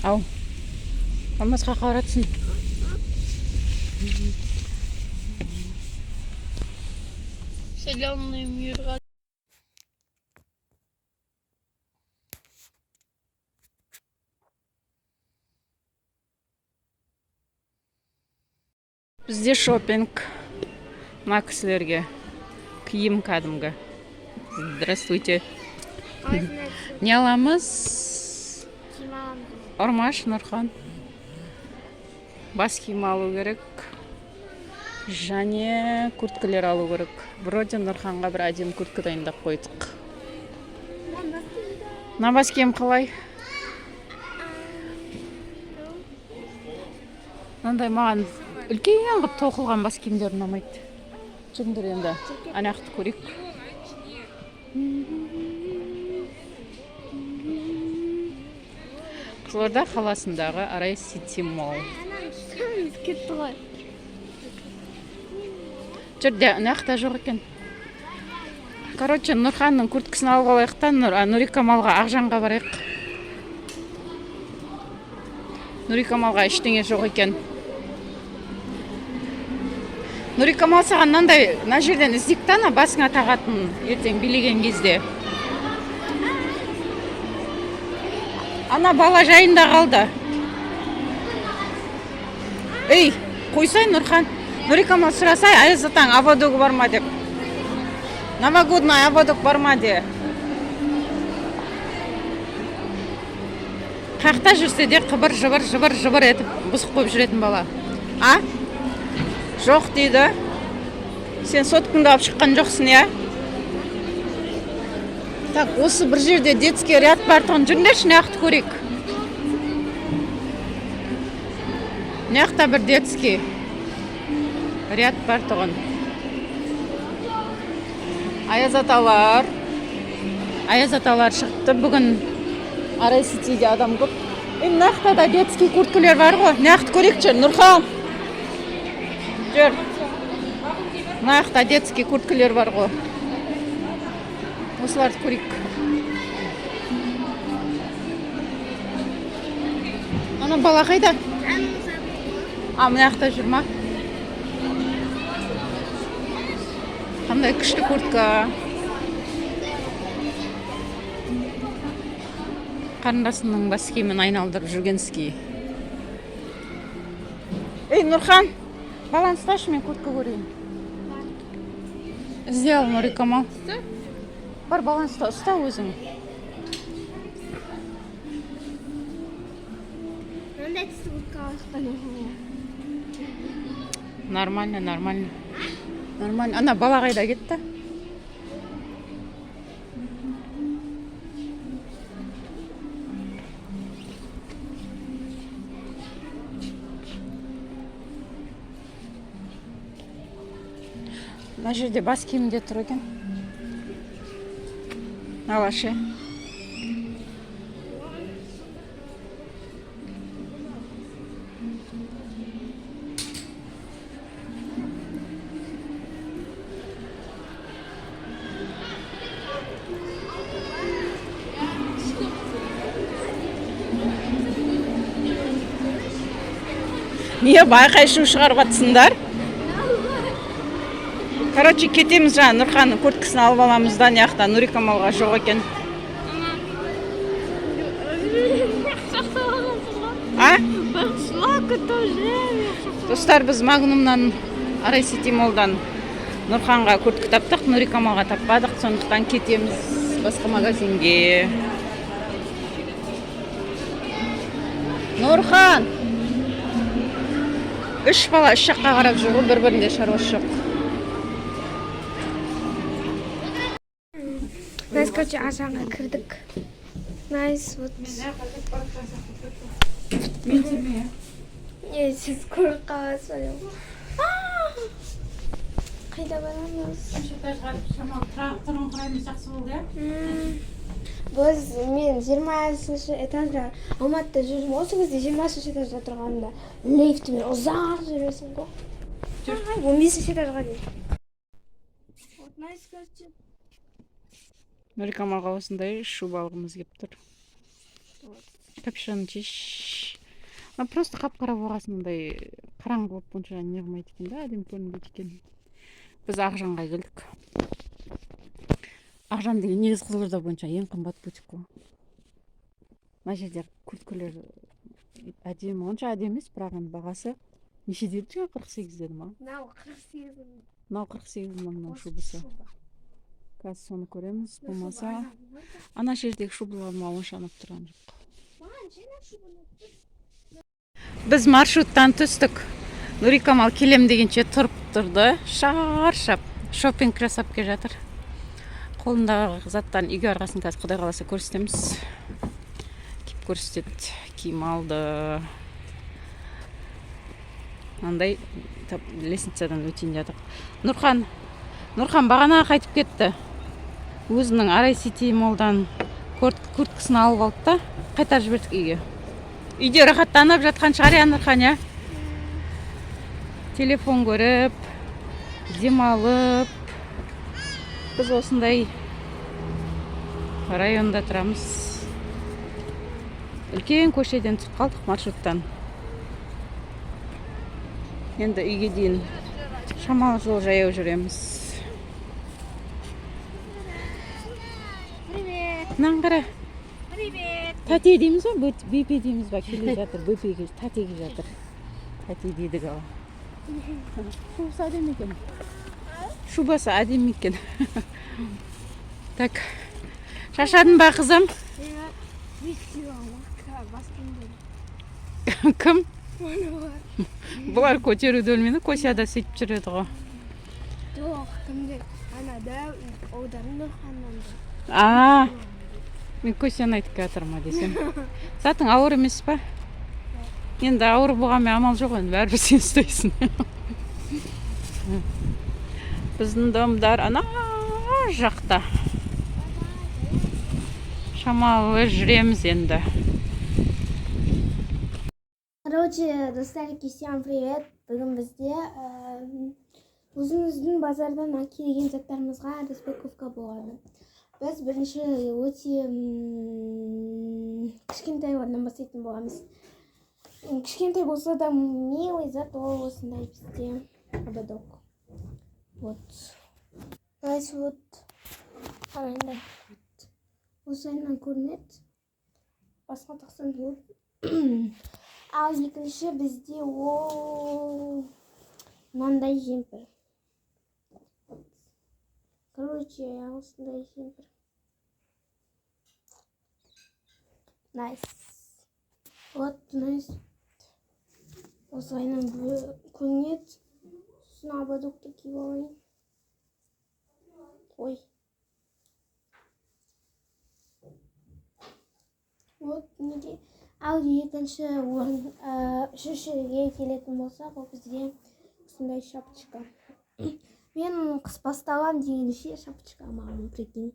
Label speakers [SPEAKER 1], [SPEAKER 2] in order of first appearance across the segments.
[SPEAKER 1] Ау. Алмасқа қаратсын.
[SPEAKER 2] Selamlıyım Yurga.
[SPEAKER 1] Бізде шопинг. Мына кісілерге киім кәдімгі. Здравствуйте. Не аламыз? Ормаш, Нұрхан. Бас киім алу керек. Және курткілер алу керек. Вроде Нұрханға бір әдемі куртка дайындап қойдық. Мына бас киім қалай? Мынандай маған үлкен қылып тоқылған бас киімдер ұнамайды. Жүріңдер енді аяқты көрейік. Қызылорда қаласындағы Арай Сити Молл. Жүрде аяқта жоқ екен. Короче, Нұрханның курткасын алып алайықтан Нұрикамалға Ақжанға барайық. Нұрикамалға ештеңе жоқ екен. Нұрикамал саған мынандай мына жерден іздейікті ана басыңа тағатын ертең билеген кезде. Ана бала жайында қалды. Ей, қойсай Нұрхан. Нұрикамал сұрасай, Аяз атаң аводогы бар ма деп. Новогодный аводок бар ма де. Қақта жүрсе де қыбыр жыбыр етіп бұзық қойып жүретін бала. А? Жоқ дейді. Сен соткыңды алып шыққан жоқсың, я? Так, осы бір жерде детский ряд бар тұғын. Жүріңдерші, неақты көрейік. Неақта бір детский ряд бар тұғын. Аяз аталар шықты. Бүгін Арай Ситиде адам көп. Неақта да детский курткілер бар ғой. Неақты көрейікші, Нұрхан. Жүр. Неақта детский курткілер бар ғой. Осыларды көрейік. Ана бала қайда? Неақта жүр ма? Қандай күшті куртка. Қарындасының бас киімін айналдырып жүрген ски. Ей, Нұрхан, баланы ұсташы, мен куртка көрейін. Ізде ал, Нұрикамал. Бар, баланы ұста өзің. Нормально. Ана бала қайда кетті? Мына жерде бас киімде тұр екен. Алашы. Не байқайшу шығарып атсыңдар? Короче, кетеміз жаңа Нұрханның курткасын алып аламыз да, неақта Нұрикамалға жоқ екен. А? Достар, біз Магнумнан Арай Сити Моллдан Нұрханға куртка таптық, Нұрикамалға таппадық, сондықтан кетеміз басқа магазинге. Нұрхан! Үш бала үш жаққа қарап жүр, бір-бірінде шаруасы жоқ.
[SPEAKER 2] Найс, короче, Ақжанға кірдік. Найс, вот.
[SPEAKER 1] Мен тебе.
[SPEAKER 2] Сіз көріп қаласыз. Қайда барамыз?
[SPEAKER 1] Шамал тракторын құраймыз жақсы болды,
[SPEAKER 2] Мен 20-ші этажда Алматыда жүрдім. Осы кезде 20-ші этажда тұрғанда лифтімен ұзақ жүресің ғой. 15-ші этажға дейін. Вот найс, короче.
[SPEAKER 1] Нұрикамалға осындай шубалығымыз кеп тұр. капюшон чеш. Просто қап-қара болғасын мындай қараңғы болып онша не қылмайды екен да, әдемі көрінбейді екен. Біз Ақжанға келдік. Ақжан деген негізі Қызылорда бойынша ең қымбат бутик қой. Мына жерде курткалар әдемі, онша әдемі емес, бірақ енді бағасы неше деді жаңа? 48 деді ма?
[SPEAKER 2] Мынау 48 мың.
[SPEAKER 1] Мынау 48 мың, мынау шубасы. Қазір соны көреміз, болмаса ана жердегі шубаларыма онша ұнап тұрған жоқ. Біз маршруттан түстік. Нурикамал келем дегенше тұрып тұрды. Шаршап, шопинг жасап келе жатыр. Қолындағы заттарын үйге арғасын қазір Құдай қаласа көрсетеміз. Киіп көрсетеді, киім алды. Андай лестницадан өтейін жатыр. Нұрхан бағана қайтып кетті. Өзінің Арай Сити молдан курткасын алып алды да, қайтарып жібердік үйге. Үйде рахаттанып жатқан шығар я Нұрхан, я? Телефон көріп, демалып. Біз осындай районда тұрамыз. Үлкен көшеден түсіп қалдық маршруттан. Енді үйге дейін шамалы жол жаяу жүреміз. Мынаны қара. Тәте дейміз ба? Бепе дейміз ба? Келе жатыр. Бепеге, тәтеге жатыр. Тәте дедік ала. Шубасы әдемі екен. Шубасы әдемі екен. Так. Шашадың ба, қызым? Кім? Бұлар көтеруді өлмені, Косяда сөйтіп жүреді ғой.
[SPEAKER 2] Жоқ, кімде? Анада аударым Нұрханнан.
[SPEAKER 1] Мен Косяны айтып жатырмын десем. Затың ауыр емес па? Енді ауыр болғанмен амал жоқ, енді бәрібір сен ұстайсың. Біздің домдар ана жақта. Шамалы жүреміз енді.
[SPEAKER 2] Короче, достарики, всем привет. Бүгін бізде өзіміздің базардан әкелген заттарымызға распаковка болғаны. Біз бірінші өте кішкентай орнынан бастайтын боламыз. Кішкентай болса да милый зат ол осындай бізде ободок. Вот. Найс вот. Қараңдар. Осылайынан көрінеді. Басқа тақсан болады. Ал екінші бізде ол мынандай жемпір. Короче, осындай жемпір. Найс. Вот, найс. Осылайынан көрінеді. Сосын ободокты киіп алайын. Ой. Вот, неге. Ал екінші орын, үшіншіге келетін болсақ, ол бізге осындай шапочка. Мен қыс басталған дегенше шапочка алмағанмын, прикинь.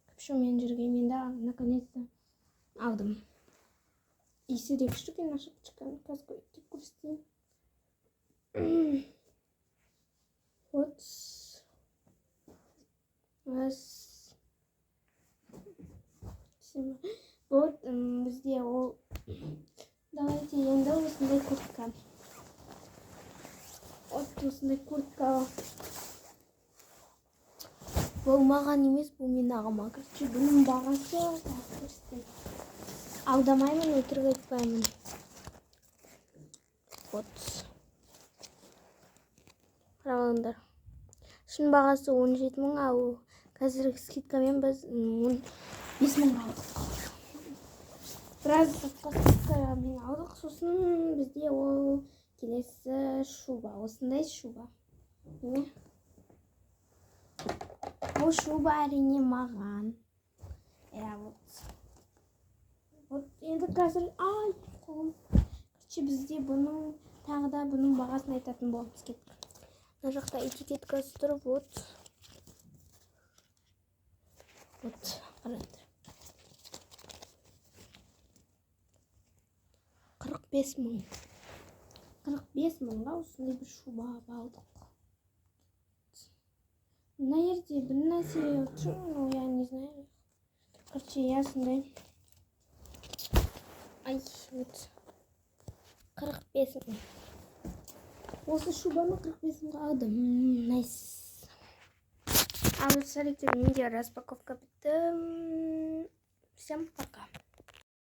[SPEAKER 2] Капюшонмен жүргенмен де наконец-то алдым. Иісі де күшті екен шапочканы, қазір киіп көрсетейін. Вот. Вот, бізде ол. Давайте енді осындай куртка. Вот осындай куртка. Бұл маған емес, бұл мен ағыма. Короче, бұның бағасы алдамаймын, өтірік айтпаймын. Вот. Қарағандар. Шын бағасы 17 мың, ал қазіргі скидкамен біз 5 мың алдық. Біраз скидкамен алдық, сосын бізде ол келесі шуба, осындай шуба. Ол шуба әрине маған. Вот енді қазір, қолым. Короче, бізде бұның, тағы да бұның бағасын айтатын боламыз кеттік. Мына жақта этикеткасы тұр, вот. Вот, қараңдар. 45 мың. 45 мыңға осындай бір шуба алдық. Мына жерде бір нәрсе тұр, но я не знаю. Короче, я осындай Ай, вот 45 мың. Осы шубаны 45 мыңға алдым. Найс. А вот смотрите, менде распаковка бітті. Всем пока.